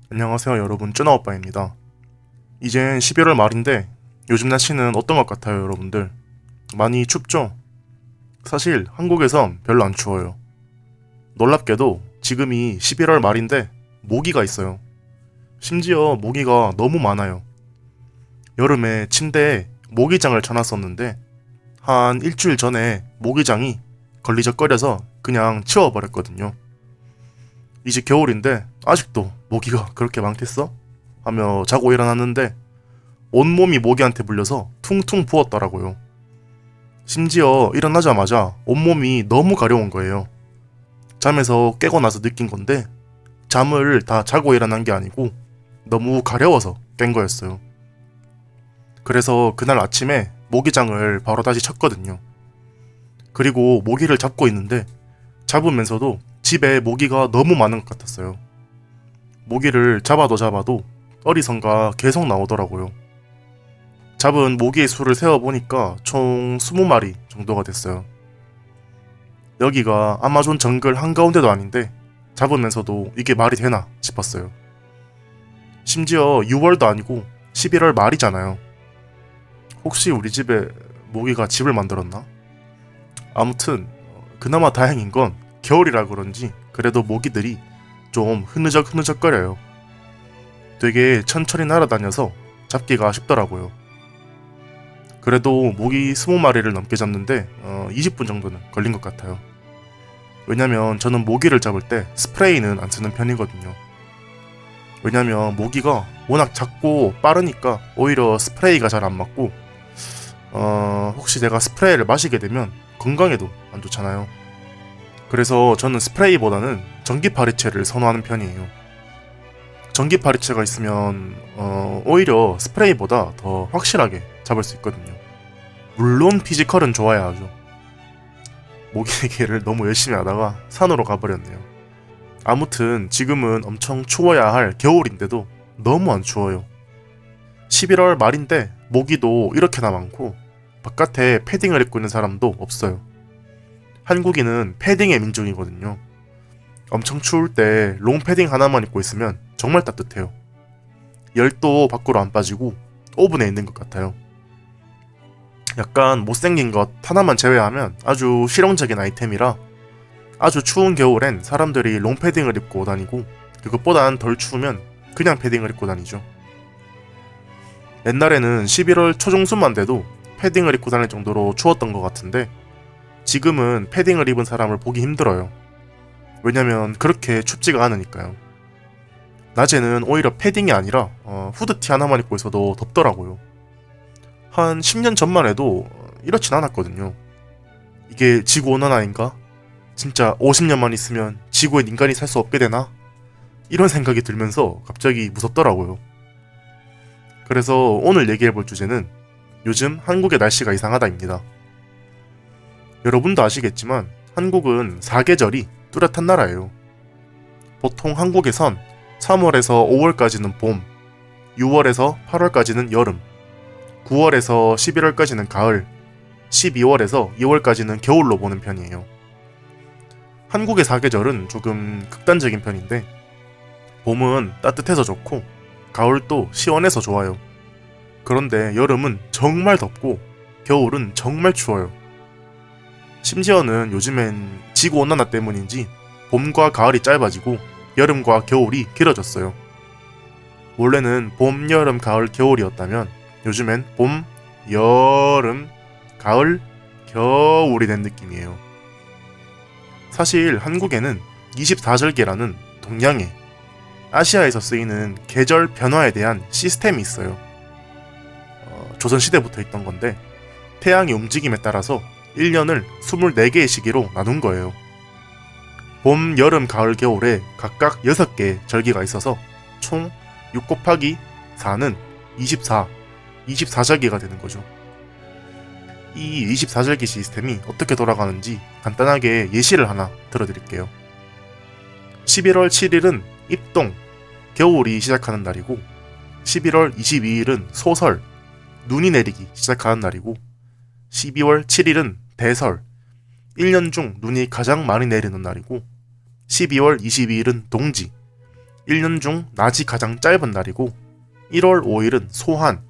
안녕하세요 여러분, 쭈나오빠입니다. 이젠 11월 말인데 요즘 날씨는 어떤 것 같아요 여러분들? 많이 춥죠? 사실 한국에선 별로 안 추워요. 놀랍게도 지금이 11월 말인데 모기가 있어요. 심지어 모기가 너무 많아요. 여름에 침대에 모기장을 쳐놨었는데 한 일주일 전에 모기장이 걸리적거려서 그냥 치워버렸거든요. 이제 겨울인데 아직도 모기가 그렇게 많겠어? 하며 자고 일어났는데 온몸이 모기한테 물려서 퉁퉁 부었더라고요. 심지어 일어나자마자 온몸이 너무 가려운 거예요. 잠에서 깨고 나서 느낀 건데 잠을 다 자고 일어난 게 아니고 너무 가려워서 깬 거였어요. 그래서 그날 아침에 모기장을 바로 다시 쳤거든요. 그리고 모기를 잡고 있는데 잡으면서도 집에 모기가 너무 많은 것 같았어요. 모기를 잡아도 어리선가 계속 나오더라고요. 잡은 모기의 수를 세어보니까 총 20마리 정도가 됐어요. 여기가 아마존 정글 한가운데도 아닌데 잡으면서도 이게 말이 되나 싶었어요. 심지어 6월도 아니고 11월 말이잖아요. 혹시 우리 집에 모기가 집을 만들었나? 아무튼 그나마 다행인 건 겨울이라 그런지 그래도 모기들이 좀 흐느적거려요. 되게 천천히 날아다녀서 잡기가 쉽더라고요. 그래도 모기 20마리를 넘게 잡는데 20분 정도는 걸린 것 같아요. 왜냐면 저는 모기를 잡을 때 스프레이는 안 쓰는 편이거든요. 왜냐면 모기가 워낙 작고 빠르니까 오히려 스프레이가 잘 안 맞고 혹시 내가 스프레이를 마시게 되면 건강에도 안 좋잖아요. 그래서 저는 스프레이보다는 전기 파리채를 선호하는 편이에요. 전기 파리채가 있으면 오히려 스프레이보다 더 확실하게 잡을 수 있거든요. 물론 피지컬은 좋아야 하죠. 모기내기를 너무 열심히 하다가 산으로 가버렸네요. 아무튼 지금은 엄청 추워야 할 겨울인데도 너무 안 추워요. 11월 말인데 모기도 이렇게나 많고 바깥에 패딩을 입고 있는 사람도 없어요. 한국인은 패딩의 민족이거든요. 엄청 추울 때 롱패딩 하나만 입고 있으면 정말 따뜻해요. 열도 밖으로 안 빠지고 오븐에 있는 것 같아요. 약간 못생긴 것 하나만 제외하면 아주 실용적인 아이템이라 아주 추운 겨울엔 사람들이 롱패딩을 입고 다니고 그것보단 덜 추우면 그냥 패딩을 입고 다니죠. 옛날에는 11월 초중순만 돼도 패딩을 입고 다닐 정도로 추웠던 것 같은데 지금은 패딩을 입은 사람을 보기 힘들어요. 왜냐면 그렇게 춥지가 않으니까요. 낮에는 오히려 패딩이 아니라 후드티 하나만 입고 있어도 덥더라고요. 한 10년 전만 해도 이렇진 않았거든요. 이게 지구온난화인가? 진짜 50년만 있으면 지구엔 인간이 살 수 없게 되나? 이런 생각이 들면서 갑자기 무섭더라고요. 그래서 오늘 얘기해볼 주제는 요즘 한국의 날씨가 이상하다입니다. 여러분도 아시겠지만 한국은 사계절이 뚜렷한 나라예요. 보통 한국에선 3월에서 5월까지는 봄, 6월에서 8월까지는 여름, 9월에서 11월까지는 가을, 12월에서 2월까지는 겨울로 보는 편이에요. 한국의 사계절은 조금 극단적인 편인데 봄은 따뜻해서 좋고 가을도 시원해서 좋아요. 그런데 여름은 정말 덥고 겨울은 정말 추워요. 심지어는 요즘엔 지구온난화 때문인지 봄과 가을이 짧아지고 여름과 겨울이 길어졌어요. 원래는 봄, 여름, 가을, 겨울이었다면 요즘엔 봄, 여름, 가을, 겨울이 된 느낌이에요. 사실 한국에는 24절기라는 동양의 아시아에서 쓰이는 계절 변화에 대한 시스템이 있어요. 조선시대부터 있던 건데 태양의 움직임에 따라서 1년을 24개의 시기로 나눈 거예요. 봄, 여름, 가을, 겨울에 각각 6개의 절기가 있어서 총 6 곱하기 4는 24절기가 되는 거죠. 이 24절기 시스템이 어떻게 돌아가는지 간단하게 예시를 하나 들어드릴게요. 11월 7일은 입동, 겨울이 시작하는 날이고 11월 22일은 소설, 눈이 내리기 시작하는 날이고 12월 7일은 대설, 1년 중 눈이 가장 많이 내리는 날이고 12월 22일은 동지, 1년 중 낮이 가장 짧은 날이고 1월 5일은 소한,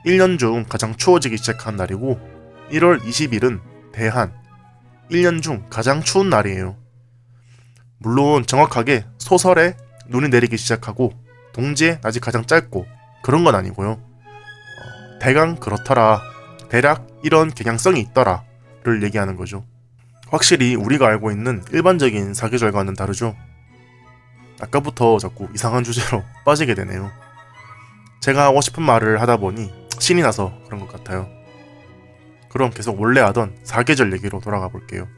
1년 중 가장 추워지기 시작한 날이고 1월 20일은 대한, 1년 중 가장 추운 날이에요. 물론 정확하게 소설에 눈이 내리기 시작하고 동지에 낮이 가장 짧고 그런 건 아니고요. 대강 그렇더라, 대략 이런 경향성이 있더라를 얘기하는 거죠. 확실히 우리가 알고 있는 일반적인 사계절과는 다르죠. 아까부터 자꾸 이상한 주제로 빠지게 되네요. 제가 하고 싶은 말을 하다 보니 신이 나서 그런 것 같아요. 그럼 계속 원래 하던 사계절 얘기로 돌아가 볼게요.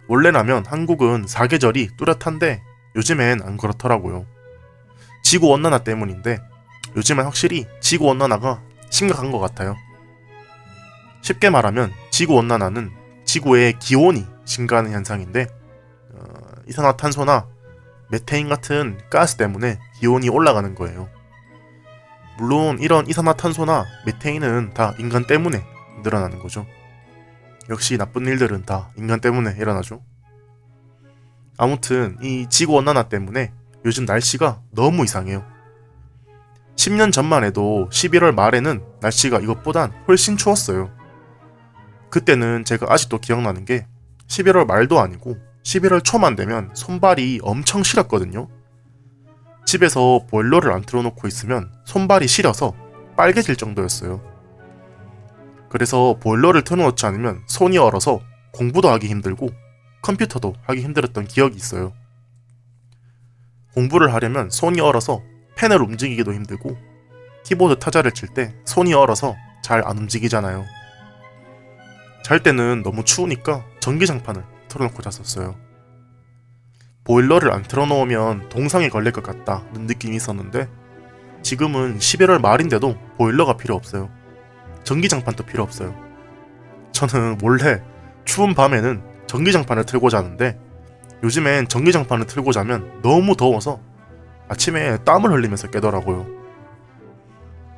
원래라면 한국은 사계절이 뚜렷한데 요즘엔 안 그렇더라고요. 지구온난화 때문인데 요즘엔 확실히 지구온난화가 심각한 것 같아요. 쉽게 말하면 지구온난화는 지구의 기온이 증가하는 현상인데 이산화탄소나 메테인 같은 가스 때문에 기온이 올라가는 거예요. 물론 이런 이산화탄소나 메테인은 다 인간 때문에 늘어나는 거죠. 역시 나쁜 일들은 다 인간 때문에 일어나죠. 아무튼 이 지구온난화 때문에 요즘 날씨가 너무 이상해요. 10년 전만 해도 11월 말에는 날씨가 이것보단 훨씬 추웠어요. 그때는 제가 아직도 기억나는 게 11월 말도 아니고 11월 초만 되면 손발이 엄청 시렸거든요. 집에서 보일러를 안 틀어놓고 있으면 손발이 시려서 빨개질 정도였어요. 그래서 보일러를 틀어놓지 않으면 손이 얼어서 공부도 하기 힘들고 컴퓨터도 하기 힘들었던 기억이 있어요. 공부를 하려면 손이 얼어서 펜을 움직이기도 힘들고 키보드 타자를 칠 때 손이 얼어서 잘 안 움직이잖아요. 잘 때는 너무 추우니까 전기장판을 틀어놓고 잤었어요. 보일러를 안 틀어놓으면 동상에 걸릴 것 같다는 느낌이 있었는데 지금은 11월 말인데도 보일러가 필요 없어요. 전기장판도 필요 없어요. 저는 원래 추운 밤에는 전기장판을 틀고 자는데 요즘엔 전기장판을 틀고 자면 너무 더워서 아침에 땀을 흘리면서 깨더라고요.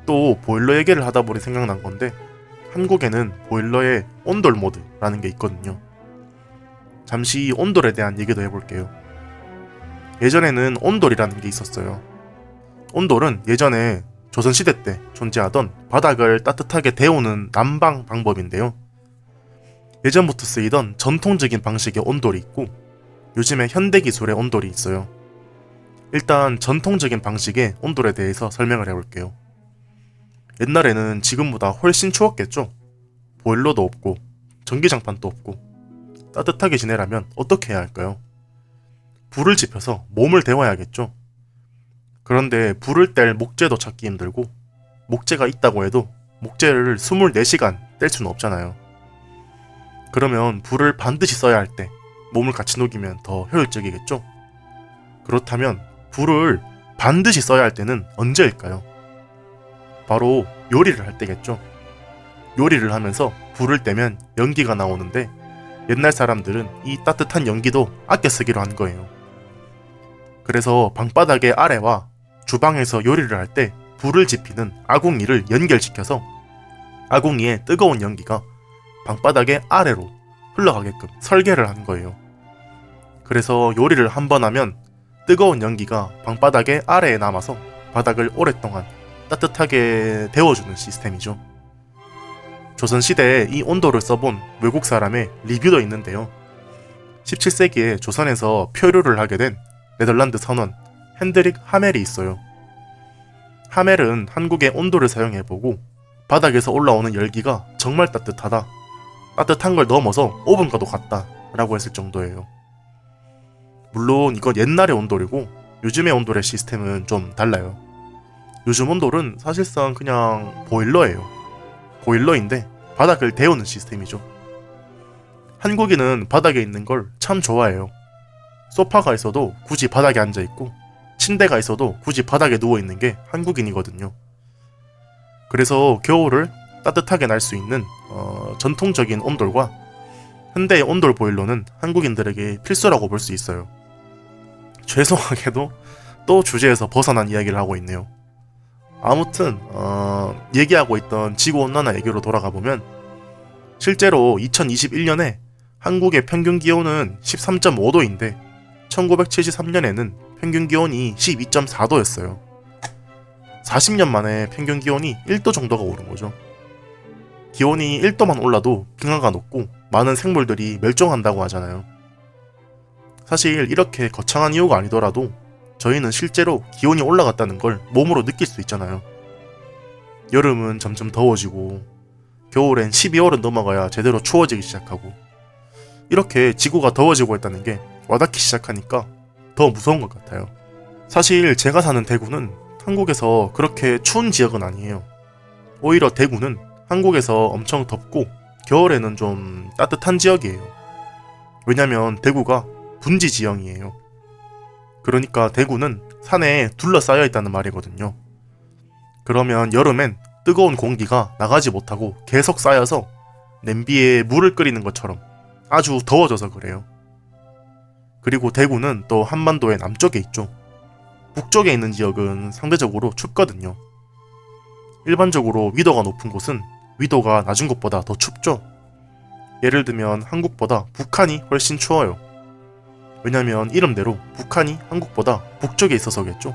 또 보일러 얘기를 하다 보니 생각난 건데 한국에는 보일러에 온돌 모드라는 게 있거든요. 잠시 온돌에 대한 얘기도 해볼게요. 예전에는 온돌이라는 게 있었어요. 온돌은 예전에 조선시대 때 존재하던 바닥을 따뜻하게 데우는 난방 방법인데요. 예전부터 쓰이던 전통적인 방식의 온돌이 있고 요즘에 현대기술의 온돌이 있어요. 일단 전통적인 방식의 온돌에 대해서 설명을 해볼게요. 옛날에는 지금보다 훨씬 추웠겠죠? 보일러도 없고 전기장판도 없고 따뜻하게 지내려면 어떻게 해야 할까요? 불을 지펴서 몸을 데워야겠죠? 그런데 불을 뗄 목재도 찾기 힘들고 목재가 있다고 해도 목재를 24시간 뗄 수는 없잖아요. 그러면 불을 반드시 써야 할 때 몸을 같이 녹이면 더 효율적이겠죠? 그렇다면 불을 반드시 써야 할 때는 언제일까요? 바로 요리를 할 때겠죠. 요리를 하면서 불을 떼면 연기가 나오는데 옛날 사람들은 이 따뜻한 연기도 아껴 쓰기로 한 거예요. 그래서 방바닥의 아래와 주방에서 요리를 할 때 불을 지피는 아궁이를 연결시켜서 아궁이의 뜨거운 연기가 방바닥의 아래로 흘러가게끔 설계를 한 거예요. 그래서 요리를 한 번 하면 뜨거운 연기가 방바닥의 아래에 남아서 바닥을 오랫동안 따뜻하게 데워주는 시스템이죠. 조선시대에 이 온도를 써본 외국 사람의 리뷰도 있는데요. 17세기에 조선에서 표류를 하게 된 네덜란드 선원 핸드릭 하멜이 있어요. 하멜은 한국의 온도를 사용해보고 바닥에서 올라오는 열기가 정말 따뜻하다, 따뜻한 걸 넘어서 오븐과도 같다 라고 했을 정도예요. 물론 이건 옛날의 온돌이고 요즘의 온돌의 시스템은 좀 달라요. 요즘 온돌은 사실상 그냥 보일러예요. 보일러인데 바닥을 데우는 시스템이죠. 한국인은 바닥에 있는 걸 참 좋아해요. 소파가 있어도 굳이 바닥에 앉아있고 침대가 있어도 굳이 바닥에 누워있는 게 한국인이거든요. 그래서 겨울을 따뜻하게 날 수 있는 전통적인 온돌과 현대의 온돌 보일러는 한국인들에게 필수라고 볼 수 있어요. 죄송하게도 또 주제에서 벗어난 이야기를 하고 있네요. 아무튼 얘기하고 있던 지구온난화 얘기로 돌아가보면 실제로 2021년에 한국의 평균 기온은 13.5도인데 1973년에는 평균 기온이 12.4도였어요. 40년 만에 평균 기온이 1도 정도가 오른 거죠. 기온이 1도만 올라도 빙하가 녹고 많은 생물들이 멸종한다고 하잖아요. 사실 이렇게 거창한 이유가 아니더라도 저희는 실제로 기온이 올라갔다는 걸 몸으로 느낄 수 있잖아요. 여름은 점점 더워지고 겨울엔 12월은 넘어가야 제대로 추워지기 시작하고 이렇게 지구가 더워지고 있다는 게 와닿기 시작하니까 더 무서운 것 같아요. 사실 제가 사는 대구는 한국에서 그렇게 추운 지역은 아니에요. 오히려 대구는 한국에서 엄청 덥고 겨울에는 좀 따뜻한 지역이에요. 왜냐면 대구가 분지 지형이에요. 그러니까 대구는 산에 둘러싸여 있다는 말이거든요. 그러면 여름엔 뜨거운 공기가 나가지 못하고 계속 쌓여서 냄비에 물을 끓이는 것처럼 아주 더워져서 그래요. 그리고 대구는 또 한반도의 남쪽에 있죠. 북쪽에 있는 지역은 상대적으로 춥거든요. 일반적으로 위도가 높은 곳은 위도가 낮은 곳보다 더 춥죠. 예를 들면 한국보다 북한이 훨씬 추워요. 왜냐면 이름대로 북한이 한국보다 북쪽에 있어서겠죠.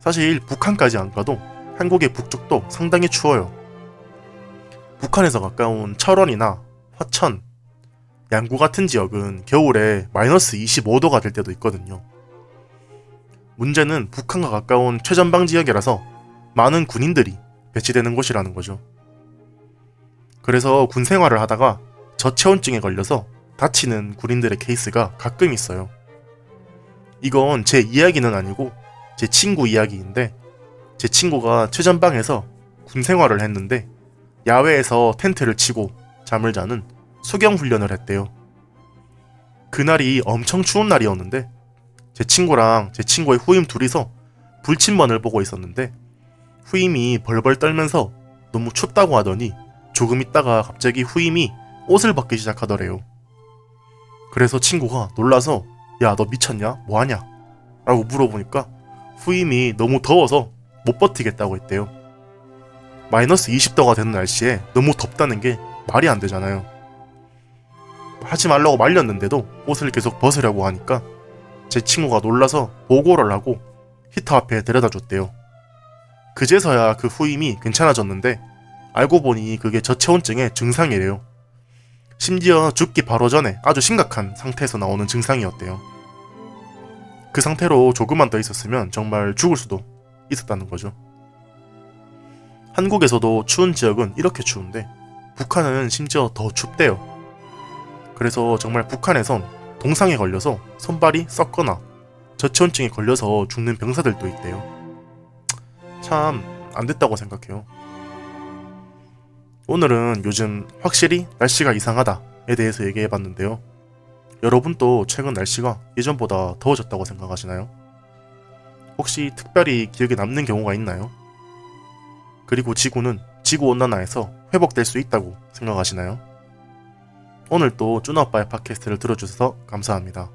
사실 북한까지 안 가도 한국의 북쪽도 상당히 추워요. 북한에서 가까운 철원이나 화천, 양구 같은 지역은 겨울에 마이너스 25도가 될 때도 있거든요. 문제는 북한과 가까운 최전방 지역이라서 많은 군인들이 배치되는 곳이라는 거죠. 그래서 군 생활을 하다가 저체온증에 걸려서 다치는 군인들의 케이스가 가끔 있어요. 이건 제 이야기는 아니고 제 친구 이야기인데, 제 친구가 최전방에서 군 생활을 했는데 야외에서 텐트를 치고 잠을 자는 수경 훈련을 했대요. 그날이 엄청 추운 날이었는데 제 친구랑 제 친구의 후임 둘이서 불침번을 보고 있었는데 후임이 벌벌 떨면서 너무 춥다고 하더니 조금 있다가 갑자기 후임이 옷을 벗기 시작하더래요. 그래서 친구가 놀라서 야, 너 미쳤냐? 뭐하냐? 라고 물어보니까 후임이 너무 더워서 못 버티겠다고 했대요. 마이너스 20도가 되는 날씨에 너무 덥다는 게 말이 안 되잖아요. 하지 말라고 말렸는데도 옷을 계속 벗으려고 하니까 제 친구가 놀라서 보고를 하고 히터 앞에 데려다 줬대요. 그제서야 그 후임이 괜찮아졌는데 알고 보니 그게 저체온증의 증상이래요. 심지어 죽기 바로 전에 아주 심각한 상태에서 나오는 증상이었대요. 그 상태로 조금만 더 있었으면 정말 죽을 수도 있었다는 거죠. 한국에서도 추운 지역은 이렇게 추운데 북한은 심지어 더 춥대요. 그래서 정말 북한에선 동상에 걸려서 손발이 썩거나 저체온증에 걸려서 죽는 병사들도 있대요. 참 안됐다고 생각해요. 오늘은 요즘 확실히 날씨가 이상하다에 대해서 얘기해봤는데요. 여러분도 최근 날씨가 예전보다 더워졌다고 생각하시나요? 혹시 특별히 기억에 남는 경우가 있나요? 그리고 지구는 지구온난화에서 회복될 수 있다고 생각하시나요? 오늘 또 쭈나오빠의 팟캐스트를 들어주셔서 감사합니다.